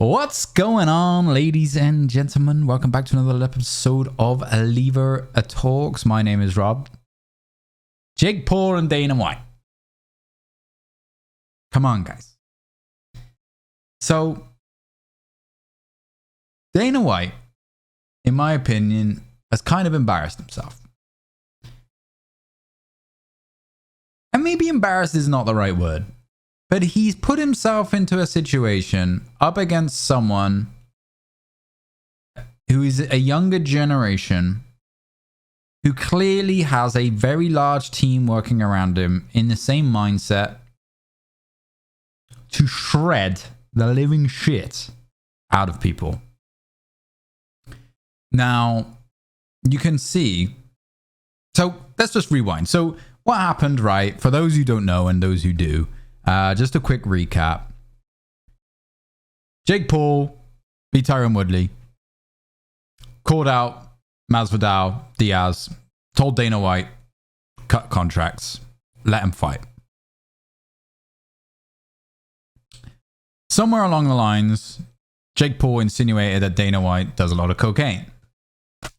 What's going on, ladies and gentlemen? Welcome back to another episode of Lever Talks. My name is Rob. Jake Paul and Dana White. Come on, guys. So, Dana White, in my opinion, has kind of embarrassed himself. And maybe embarrassed is not the right word. But he's put himself into a situation up against someone who is a younger generation, who clearly has a very large team working around him in the same mindset to shred the living shit out of people. Now, you can see. So let's just rewind. So what happened, right? For those who don't know and those who do. Just a quick recap. Jake Paul beat Tyron Woodley. Called out Masvidal, Diaz. Told Dana White, cut contracts. Let him fight. Somewhere along the lines, Jake Paul insinuated that Dana White does a lot of cocaine.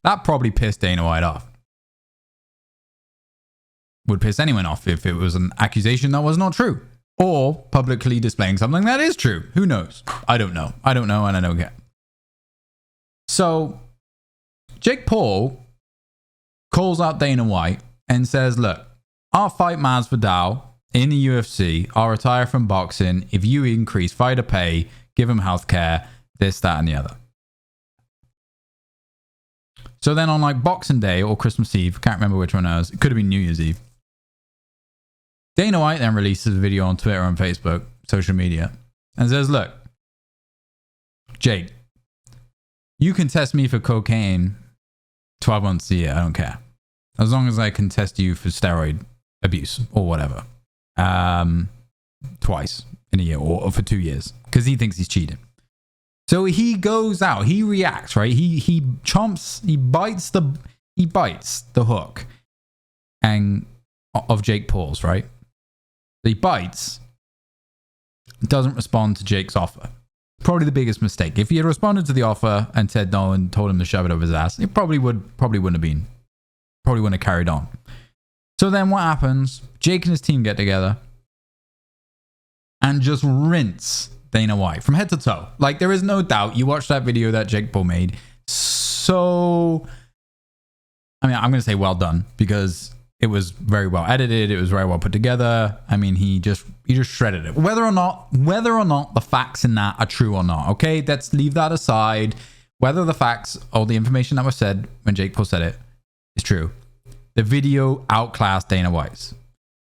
That probably pissed Dana White off. Would piss anyone off if it was an accusation that was not true. Or publicly displaying something that is true. Who knows? I don't know. I don't know and I don't care. So, Jake Paul calls out Dana White and says, look, I'll fight Masvidal in the UFC. I'll retire from boxing if you increase fighter pay, give him healthcare, this, that, and the other. So then on like Boxing Day or Christmas Eve, can't remember which one it was. It could have been New Year's Eve. Dana White then releases a video on Twitter and Facebook, social media, and says, look, Jake, you can test me for cocaine 12 months a year. I don't care. As long as I can test you for steroid abuse or whatever. Twice in a year or for 2 years. Because he thinks he's cheating. So he goes out. He reacts, right? He bites the hook and of Jake Paul's, right? He bites, doesn't respond to Jake's offer. Probably the biggest mistake. If he had responded to the offer and said no and told him to shove it over his ass, it probably wouldn't have carried on. So then what happens? Jake and his team get together and just rinse Dana White from head to toe. Like, there is no doubt. You watch that video that Jake Paul made. So, I mean, I'm going to say well done because it was very well edited. It was very well put together. I mean, he just shredded it. Whether or not the facts in that are true or not, okay? Let's leave that aside. Whether the facts or the information that was said when Jake Paul said it is true. The video outclassed Dana White's.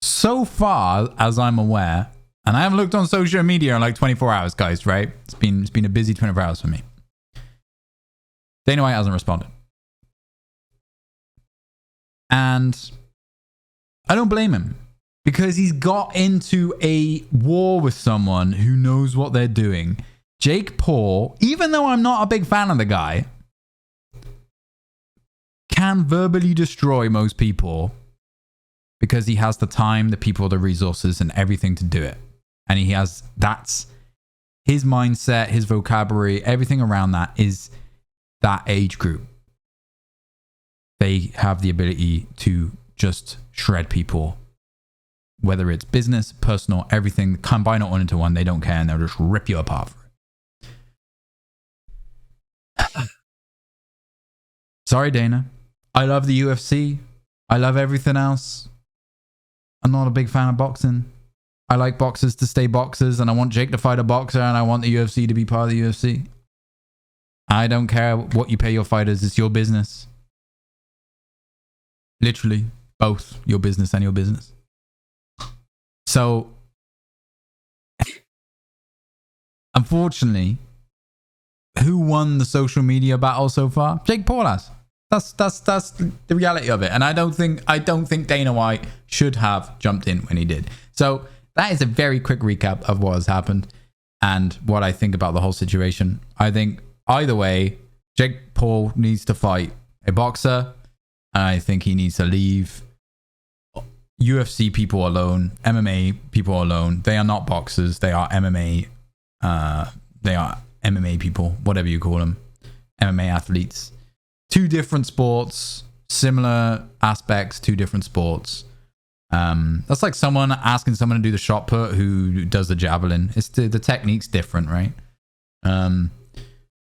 So far as I'm aware, and I haven't looked on social media in like 24 hours, guys, right? It's been a busy 24 hours for me. Dana White hasn't responded. And I don't blame him because he's got into a war with someone who knows what they're doing. Jake Paul, even though I'm not a big fan of the guy, can verbally destroy most people because he has the time, the people, the resources, and everything to do it. And that's his mindset, his vocabulary, everything around that is that age group. They have the ability to just shred people, whether it's business, personal, everything, combine it all into one. They don't care and they'll just rip you apart for it. Sorry, Dana. I love the UFC. I love everything else. I'm not a big fan of boxing. I like boxers to stay boxers, and I want Jake to fight a boxer, and I want the UFC to be part of the UFC. I don't care what you pay your fighters. It's your business. Literally, both your business and your business. So, unfortunately, who won the social media battle so far? Jake Paul has. That's the reality of it. And I don't think Dana White should have jumped in when he did. So that is a very quick recap of what has happened and what I think about the whole situation. I think either way, Jake Paul needs to fight a boxer. And I think he needs to leave UFC people alone, MMA people alone. They are not boxers. They are MMA. They are MMA people, whatever you call them, MMA athletes. Two different sports, similar aspects, two different sports. That's like someone asking someone to do the shot put who does the javelin. It's the technique's different, right? And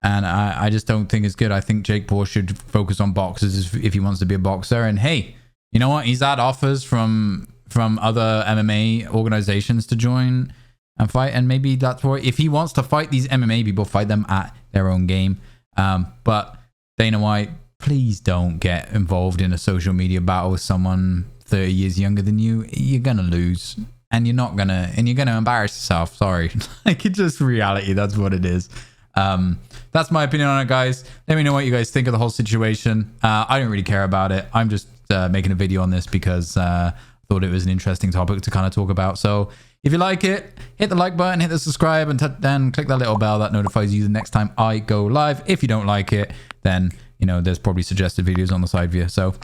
I just don't think it's good. I think Jake Paul should focus on boxers if he wants to be a boxer. And hey, you know what? He's had offers from other MMA organizations to join and fight. And maybe that's why, if he wants to fight these MMA people, fight them at their own game. But Dana White, please don't get involved in a social media battle with someone 30 years younger than you. You're gonna lose, and you're gonna embarrass yourself. Sorry. Like, it's just reality. That's what it is. That's my opinion on it, guys. Let me know what you guys think of the whole situation. I don't really care about it. I'm just making a video on this because I thought it was an interesting topic to kind of talk about. So if you like it, hit the like button, hit the subscribe, and then click that little bell that notifies you the next time I go live. If you don't like it, then, you know, there's probably suggested videos on the side view. So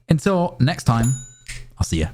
until next time, I'll see you.